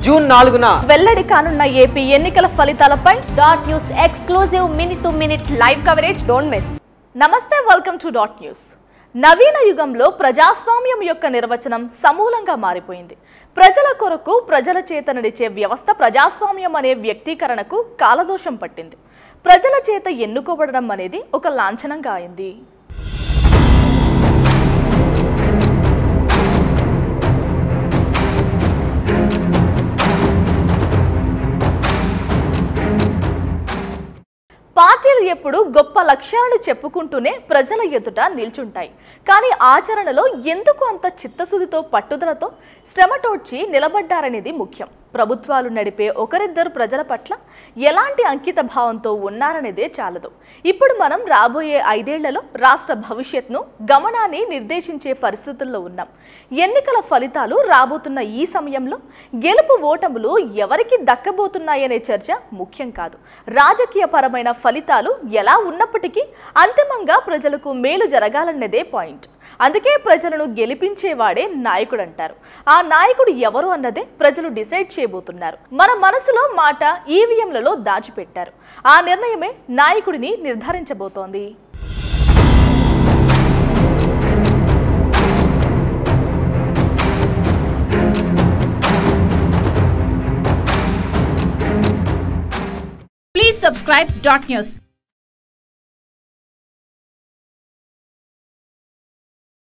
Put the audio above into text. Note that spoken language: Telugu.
జూన్ 4న వెల్లడి కానున్న ఏపీ ఎన్నికల ఫలితాలపై dot news exclusive minute to minute live coverage. Don't miss. నమస్తే, వెల్కమ్ టు డాట్ న్యూస్. నవీన యుగంలో ప్రజాస్వామ్యం యొక్క నిర్వచనం సమూలంగా మారిపోయింది. ప్రజల కొరకు ప్రజల చేత నడిచే వ్యవస్థ ప్రజాస్వామ్యం అనే వ్యక్తీకరణకు కాలదోషం పట్టింది. ప్రజల చేత ఎన్నుకోబడడం అనేది ఒక లాంఛనంగా అయింది. పార్టీలు ఎప్పుడు గొప్ప లక్ష్యాలను చెప్పుకుంటూనే ప్రజల ఎదుట నిల్చుంటాయి. కానీ ఆచరణలో ఎందుకు అంత చిత్తశుద్ధితో పట్టుదలతో శ్రమటోడ్చి నిలబడ్డారనేది ముఖ్యం. ప్రభుత్వాలు నడిపే ఒకరిద్దరు ప్రజల పట్ల ఎలాంటి అంకిత భావంతో ఉన్నారనేదే చాలదు. ఇప్పుడు మనం రాబోయే 5 ఏళ్లలో రాష్ట్ర భవిష్యత్తును గమనాన్ని నిర్దేశించే పరిస్థితుల్లో ఉన్నాం. ఎన్నికల ఫలితాలు రాబోతున్న ఈ సమయంలో గెలుపు ఓటములు ఎవరికి దక్కబోతున్నాయనే చర్చ ముఖ్యం కాదు. రాజకీయ పరమైన ఫలితాలు ఎలా ఉన్నప్పటికీ అంతిమంగా ప్రజలకు మేలు జరగాలన్నదే పాయింట్. అందుకే ప్రజలను గెలిపించేవాడే నాయకుడు అంటారు. ఆ నాయకుడు ఎవరు అన్నదే ప్రజలు డిసైడ్ చేయబోతున్నారు. మన మనసులో మాట ఈవీఎంలలో దాచిపెట్టారు. ఆ నిర్ణయమే నాయకుడిని నిర్ధారించబోతోంది. Please subscribe dot news.